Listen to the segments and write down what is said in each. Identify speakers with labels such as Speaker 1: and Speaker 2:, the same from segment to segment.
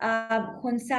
Speaker 1: khunsa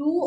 Speaker 1: 2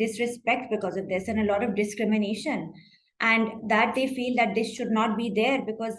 Speaker 1: disrespect because of this and a lot of discrimination and that they feel that this should not be there because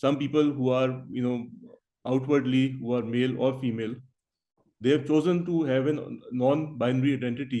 Speaker 2: some people who are outwardly who are male or female, they have chosen to have a non-binary identity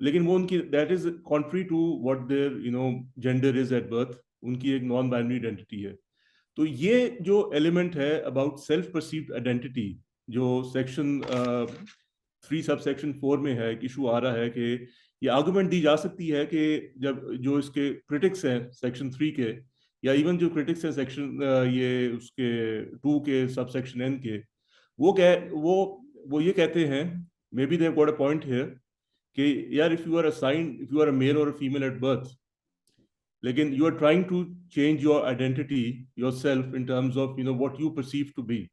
Speaker 2: لیکن وہ ان کی that is country to what their gender is at birth, ان کی ایک naan binary identity ہے. تو یہ جو ایلیمنٹ ہے اباؤٹ سیلف پرسیوڈ آئیڈینٹی، جو سیکشن 3 سب سیکشن 4 میں ہے، ایک ایشو آ رہا ہے کہ یہ آرگومنٹ دی جا سکتی ہے کہ جب جو اس کے کرٹکس ہیں سیکشن 3 کے، یا ایون جو کرٹکس ہیں سیکشن یہ اس کے 2 کے سب سیکشن n کے، وہ یہ کہتے ہیں، maybe they have got a point here, کہ یار if you are a male اور اے فیمیل ایٹ برتھ، لیکن you are trying to change your identity yourself in terms of what you perceive to be.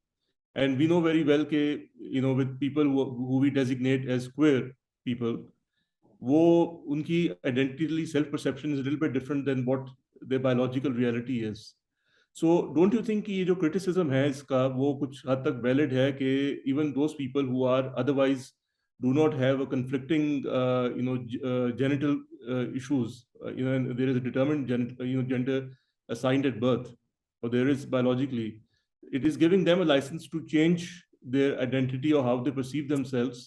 Speaker 2: And we know very well کہ with people who we designate as queer people, وہ ان کی identity self perception is a little bit different than what their biological reality is. So don't you think کہ یہ جو criticism ہے اس کا وہ کچھ حد تک valid ہے کہ even those people who are otherwise do not have a conflicting genital issues, and there is a determined gender assigned at birth, or there is biologically, it is giving them a license to change their identity or how they perceive themselves.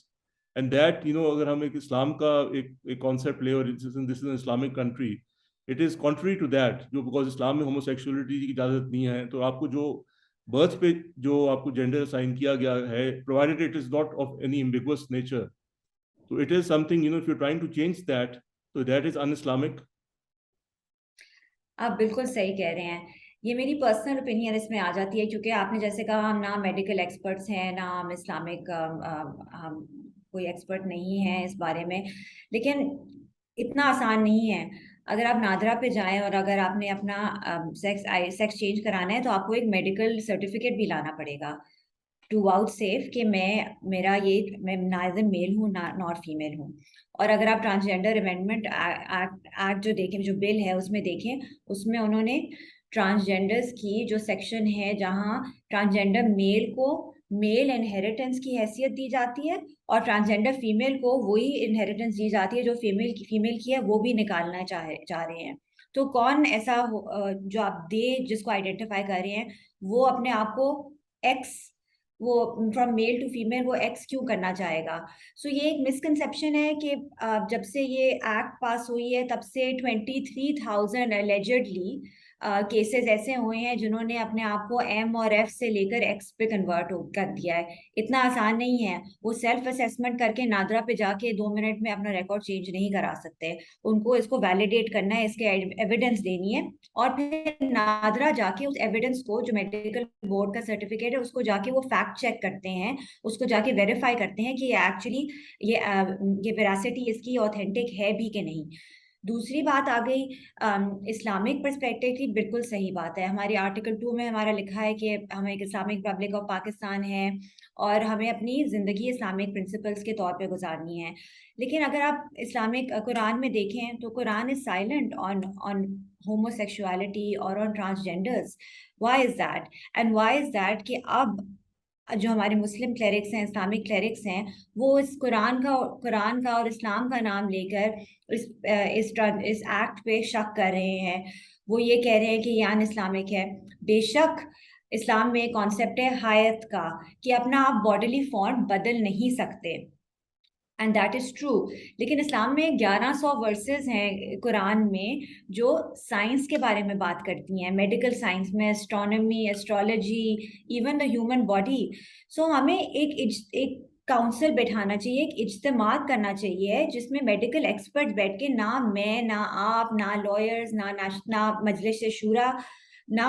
Speaker 2: And that اگر ہم ایک اسلام کا ایک concept لے، اور this is an Islamic country, it is country to that, جو because Islam میں homosexuality کی اجازت نہیں ہے. تو آپ کو جو برتھ پہ جو آپ کو جینڈر اسائن کیا گیا ہے، provided it is not of any ambiguous nature, تو it is something if you trying to change that, تو دیٹ از ان اسلامک.
Speaker 1: آپ بالکل صحیح کہہ رہے ہیں. یہ میری پرسنل اوپینین اس میں آ جاتی ہے، کیونکہ آپ نے جیسے کہا ہم نہ میڈیکل ایکسپرٹس ہیں، نہ ہم اسلامک ہم کوئی ایکسپرٹ نہیں ہیں اس بارے میں، لیکن اتنا آسان نہیں ہے. اگر آپ نادرا پہ جائیں اور اگر آپ نے اپنا سیکس چینج کرانا ہے تو آپ کو ایک میڈیکل سرٹیفکیٹ بھی لانا پڑے گا ٹو واؤٹ سیف کہ میں نائدر میل ہوں ناٹ فیمیل ہوں. اور اگر آپ ٹرانسجینڈر امینڈمنٹ ایکٹ جو دیکھیں، جو بل ہے اس میں دیکھیں، اس میں انہوں نے ٹرانسجینڈرز کی جو سیکشن ہے جہاں ٹرانسجینڈر میل کو میل انہیریٹنس کی حیثیت دی جاتی ہے، اور ٹرانسجینڈر فیمیل کو وہی انہیریٹنس دی جاتی ہے جو فیمیل کی ہے، وہ بھی نکالنا چاہ رہے ہیں. تو کون ایسا جو آپ جس کو آئیڈینٹیفائی کر رہے ہیں وہ اپنے آپ کو ایکس، وہ فرام میل ٹو فیمیل وہ ایکس کیوں کرنا چاہے گا؟ سو یہ ایک مسکنسیپشن ہے کہ جب سے یہ ایکٹ پاس ہوئی ہے تب سے 23,000 allegedly کیسز ایسے ہوئے ہیں جنہوں نے اپنے آپ کو ایم اور ایف سے لے کر ایکس پہ کنورٹ کر دیا ہے. اتنا آسان نہیں ہے. وہ سیلف اسیسمنٹ کر کے نادرا پہ جا کے 2 منٹ میں اپنا ریکارڈ چینج نہیں کرا سکتے. ان کو اس کو ویلیڈیٹ کرنا ہے، اس کے ایویڈنس دینی ہے، اور پھر نادرا جا کے اس ایویڈنس کو، جو میڈیکل بورڈ کا سرٹیفکیٹ ہے، اس کو جا کے وہ فیکٹ چیک کرتے ہیں، اس کو جا کے ویریفائی کرتے ہیں کہ یہ ایکچولی یہ ویراسٹی اس کی اوتھینٹک ہے بھی کہ نہیں. دوسری بات آ گئی اسلامک پرسپیکٹیو کی. بالکل صحیح بات ہے. ہماری آرٹیکل 2 میں ہمارا لکھا ہے کہ ہم ایک اسلامک ریپبلک آف پاکستان ہے اور ہمیں اپنی زندگی اسلامک پرنسپلس کے طور پہ گزارنی ہے. لیکن اگر آپ اسلامک قرآن میں دیکھیں تو قرآن از سائلنٹ آن homosexuality اور on transgenders. Why is that? And why is that کہ اب جو ہمارے مسلم کلیرکس ہیں، اسلامک کلیرکس ہیں، وہ اس قرآن کا اور اسلام کا نام لے کر اس ایکٹ پہ شک کر رہے ہیں. وہ یہ کہہ رہے ہیں کہ یہ ان اسلامک ہے. بے شک اسلام میں کانسیپٹ ہے حیات کا، کہ اپنا آپ باڈیلی فارم بدل نہیں سکتے، اینڈ دیٹ از ٹرو. لیکن اسلام میں 1100 ورسز ہیں قرآن میں جو سائنس کے بارے میں بات کرتی ہیں، میڈیکل سائنس میں، astronomy, astrology, even the human body. So ہمیں ایک کاؤنسل بیٹھانا چاہیے، ایک اجتماع کرنا چاہیے جس میں میڈیکل ایکسپرٹ بیٹھ کے، نہ میں، نہ آپ، نہ لائرز، نہ مجلس شورا، نہ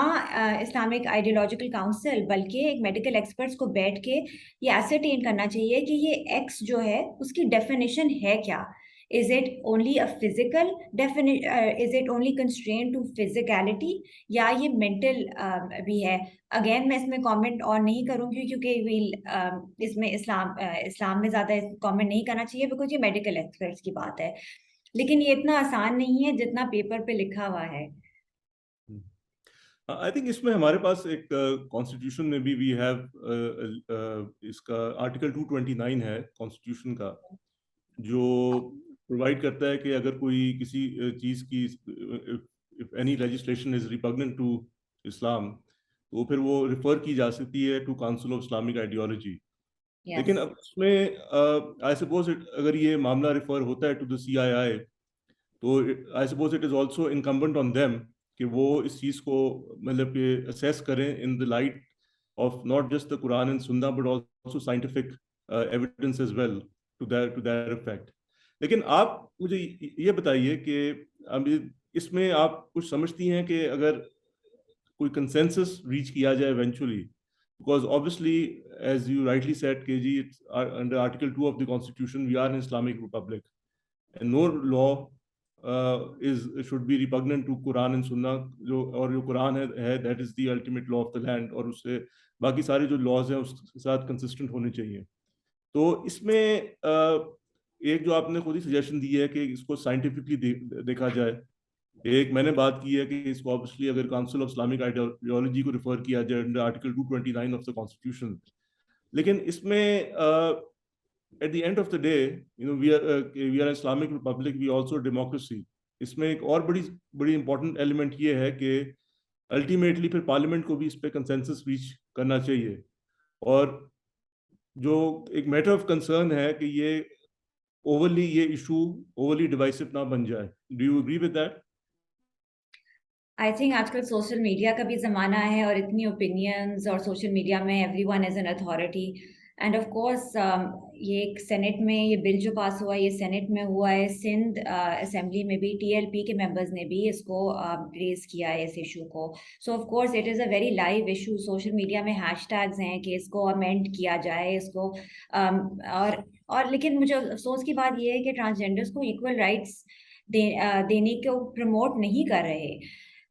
Speaker 1: اسلامک آئیڈیولوجیکل کاؤنسل، بلکہ ایک میڈیکل ایکسپرٹس کو بیٹھ کے یہ ایسرٹین کرنا چاہیے کہ یہ ایکس جو ہے اس کی ڈیفینیشن ہے کیا. Is it only a physical is it only constrained to physicality, یا یہ مینٹل بھی ہے؟ اگین میں اس میں کامنٹ اور نہیں کروں گی کیونکہ اس میں اسلام میں زیادہ کامنٹ نہیں کرنا چاہیے بیکاز یہ میڈیکل ایکسپرٹس کی بات ہے. لیکن یہ اتنا آسان نہیں ہے جتنا پیپر پہ لکھا ہوا ہے.
Speaker 2: آئی تھنک اس میں ہمارے پاس ایک کانسٹیٹیوشن میں بھی وی ہیو اس کا آرٹیکل 229 ہے کانسٹیٹیوشن کا، جو پرووائڈ کرتا ہے کہ اگر کوئی کسی چیز کی if any legislation is repugnant to Islam، تو پھر وہ ریفر کی جا سکتی ہے to council of Islamic ideology. لیکن
Speaker 1: Yes.
Speaker 2: اب اس میں آئی سپوز اگر یہ معاملہ ریفر ہوتا ہے ٹو دا CII, تو I suppose it is also incumbent on them کہ وہ اس چیز کو مطلب کہ اسیس کریں in the light of not just the Quran and Sunnah but also scientific evidence as well to that effect. لیکن آپ مجھے یہ بتائیے کہ ابھی اس میں آپ کچھ سمجھتی ہیں کہ اگر کوئی کنسنسس ریچ کیا جائے eventually, because obviously as you rightly said KG, it's under Article 2 of the Constitution we are an Islamic Republic and no law should be repugnant to Quran and Sunnah. اور جو قرآن ہے that is the ultimate law of the land, اور اس سے باقی سارے جو laws ہیں اس کے ساتھ consistent ہونے چاہیے. تو اس میں ایک جو آپ نے خود ہی سجیشن دی ہے کہ اس کو سائنٹیفکلی دیکھا جائے. ایک میں نے بات کی ہے کہ اس کو obviously اگر کاؤنسل آف اسلامک آئیڈیالوجی کو ریفر کیا جائے under article 229 of the constitution. لیکن اس میں at the end of the day, we are an Islamic Republic, we also a democracy. اس میں ایک اور بڑی امپورٹنٹ ایلیمنٹ یہ ہے کہ الٹیمیٹلی پھر پارلیمنٹ کو بھی اس پہ کنسنسس ریچ کرنا چاہیے. اور جو ایک میٹر آف کنسرن ہے کہ یہ ایشو اوورلی ڈیوائسو نہ بن جائے. Do you agree with that?
Speaker 1: I think آج کل سوشل میڈیا کا بھی زمانہ ہے اور اتنی اوپینینز اور سوشل میڈیا میں every one as an authority. And of course یہ ایک سینٹ میں یہ بل جو پاس ہوا ہے یہ سینٹ میں ہوا ہے, سندھ اسمبلی میں بھی TLP کے ممبرز نے بھی اس کو ریز کیا ہے اس ایشو کو. So of course it is a very live issue. Social media میں ہیش ٹیگز ہیں کہ اس کو امینڈ کیا جائے اس کو, اور لیکن مجھے افسوس کی بات یہ ہے کہ ٹرانسجینڈرس کو ایکول رائٹس دینے کو پروموٹ نہیں کر رہے.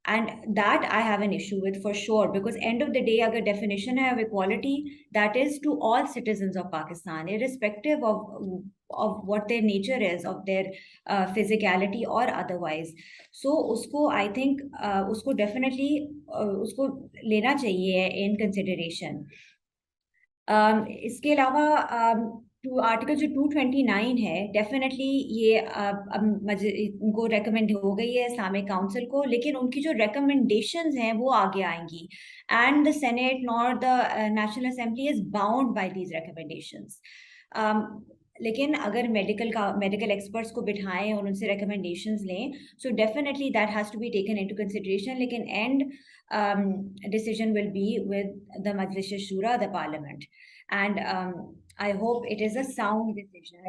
Speaker 1: And that I have an issue with for sure, because end of the day agar definition hai of equality, that is to all citizens of Pakistan irrespective of what their nature is, of their physicality or otherwise. So usko I think usko definitely usko lena chahiye in consideration. اس کے علاوہ article جو 229 ہے definitely یہ ان کو recommend ہو گئی ہے Islamic council کو, لیکن ان کی جو ریکمنڈیشنز ہیں وہ آگے آئیں گی. And the senate nor the national assembly is bound by these recommendations. لیکن اگر میڈیکل ایکسپرٹس کو بٹھائیں اور ان سے ریکمنڈیشنز لیں, so definitely that has to be taken into consideration. لیکن end decision will be with the Majlis Shura, the parliament, and I hope it is a sound decision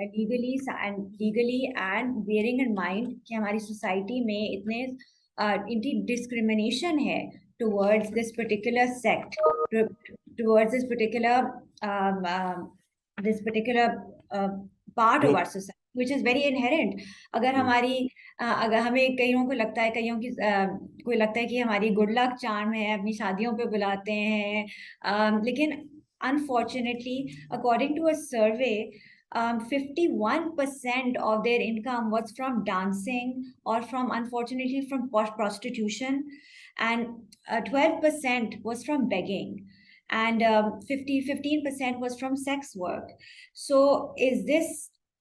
Speaker 1: legally and bearing in mind کہ ہماری society میں اتنے aunty discrimination ہے towards this particular sect, towards this particular part of our society which is very inherent. اگر ہمیں کئیوں کو لگتا ہے کوئی لگتا ہے کہ ہماری گڈ لک چارم ہے, اپنی شادیوں پہ بلاتے ہیں, لیکن unfortunately according to a survey 51% of their income was from dancing or from unfortunately from prostitution, and 12% was from begging, and 15% was from sex work. So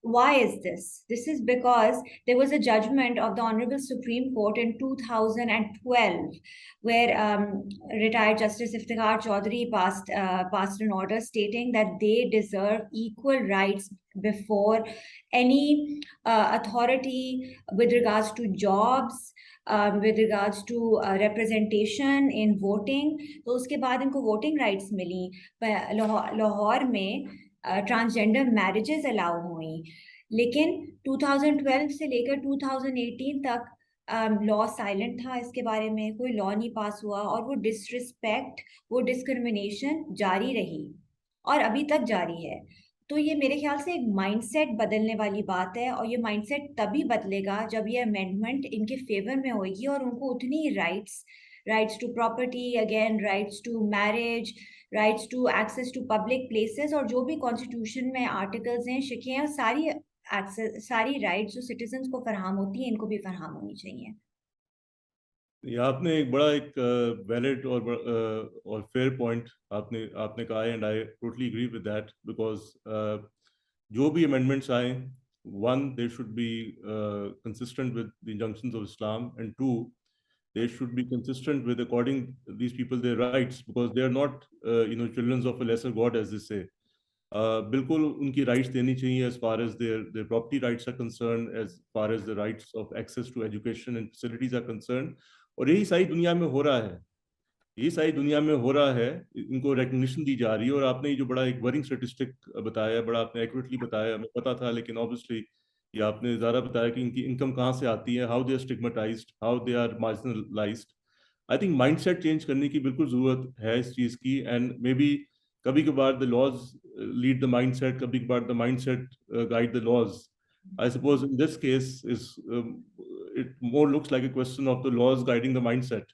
Speaker 1: why is this? This is because there was a judgment of the Honorable Supreme Court in 2012 where retired Justice Iftikhar Chaudhary passed an order stating that they deserve equal rights before any authority with regards to jobs, with regards to representation in voting. تو اس کے بعد ان کو voting rights ملی. لاہور میں transgender marriages الاؤ ہوئیں, لیکن 2012 سے لے کر 2018 تک لا سائلنٹ تھا اس کے بارے میں, کوئی لا نہیں پاس ہوا, اور وہ ڈسرسپیکٹ, وہ ڈسکرمنیشن جاری رہی اور ابھی تک جاری ہے. تو یہ میرے خیال سے ایک مائنڈ سیٹ بدلنے والی بات ہے, اور یہ مائنڈ سیٹ تبھی بدلے گا جب یہ امینڈمنٹ ان کے فیور میں ہوئے گی اور ان کو اتنی rights to property, again rights to marriage, rights to access to public places, اور جو بھی کانسٹیٹیوشن میں آرٹیکلز ہیں شکیں ہیں, ساری رائٹس جو سٹیزنس کو فراہم ہوتی ہیں ان کو بھی فراہم ہونی چاہیے.
Speaker 2: یہ آپ نے ایک بڑا ایک ویلڈ اور فیئر پوائنٹ آپ نے کہا ہے, and I totally agree with that, because جو بھی امینڈمنٹس آئیں, one they should be consistent with the injunctions of Islam, and two they should be consistent with according these people their rights, because they are not children of a lesser god as they say. بالکل ان کی rights دینی چاہیے as far as their property rights are concerned, as far as the rights of access to education and facilities are concerned. اور یہی ساری دنیا میں ہو رہا ہے، یہ ساری دنیا میں ہو رہا ہے، ان کو ریکگنیشن دی جا رہی ہے. اور آپ نے جو بڑا ایک ورنگ اسٹیٹسٹک بتایا، بڑا آپ نے ایکوریٹلی بتایا، ہمیں پتا تھا لیکن obviously یہ آپ نے زیادہ بتایا کہ ان کی انکم کہاں سے آتی ہے، how they are stigmatised, how they are marginalised. I think mindset change کرنے کی بالکل ضرورت ہے اس چیز کی. اینڈ مے بی کبھی کبھار the laws lead the mindset, کبھی کبھار the mindset guide the laws. I suppose in this case is it more looks like a question of the laws guiding the mindset.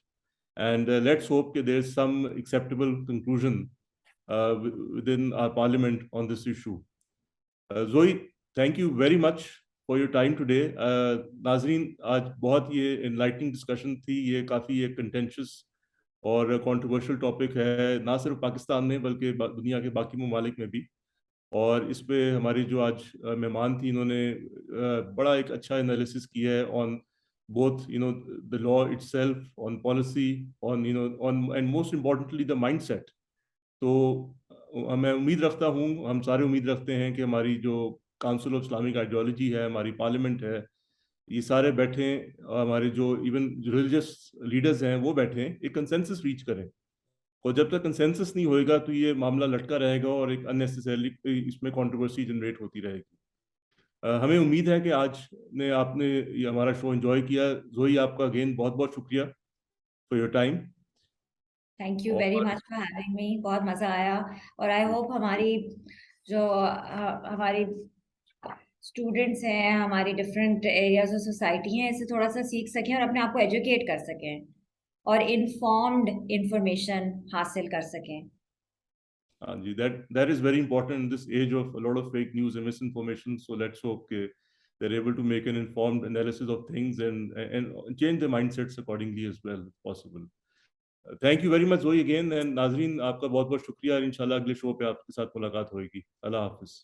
Speaker 2: And let's hope that there's some acceptable conclusion within our parliament on this issue. Zoe, thank you very much for your time today. ناظرین آج بہت یہ enlightening discussion تھی، یہ کافی ایک contentious اور controversial topic ہے، نہ صرف پاکستان میں بلکہ دنیا کے باقی ممالک میں بھی. اور اس پہ ہماری جو آج مہمان تھی انہوں نے بڑا ایک اچھا انالیسس کیا ہے on both the law itself, on policy, on and most importantly the mindset. تو میں امید رکھتا ہوں، ہم سارے امید رکھتے ہیں کہ ہماری جو کاؤنسل آف اسلامک آئیڈیالوجی ہے، ہماری پارلیمنٹ ہے، یہ سارے بیٹھیں، ہمارے جو ایون ریلیجس لیڈرز ہیں وہ بیٹھیں، ایک کنسنسس ریچ کریں. اور جب تک کنسنسس نہیں ہوئے گا تو یہ معاملہ لٹکا رہے گا اور ایک اننیسیسریلی اس میں کنٹروورسی جنریٹ ہوتی رہے گی. ہمیں امید ہے کہ آج آپ نے یہ ہمارا شو انجوائے کیا. زوئی آپ کا اگین بہت بہت شکریہ for your time.
Speaker 1: Thank you very much for having me, بہت مزہ آیا. اور آئی ہوپ ہماری جو ہماری اسٹوڈنٹس ہیں، ہماری ڈفرینٹ ایریاز آف سوسائٹی ہیں، اسے تھوڑا سا سیکھ سکیں اور اپنے آپ کو ایجوکیٹ کر سکیں اور انفارمڈ انفارمیشن حاصل کر سکیں.
Speaker 2: جی that is very important in this age of a lot of fake news and misinformation. So let's hope they're able to make an informed analysis of things and change their mindsets accordingly as well if possible. Thank you very much Zoe again. And ناظرین آپ کا بہت بہت شکریہ. انشاءاللہ اگلے شو پہ آپ کے ساتھ ملاقات ہوئے گی. اللہ حافظ.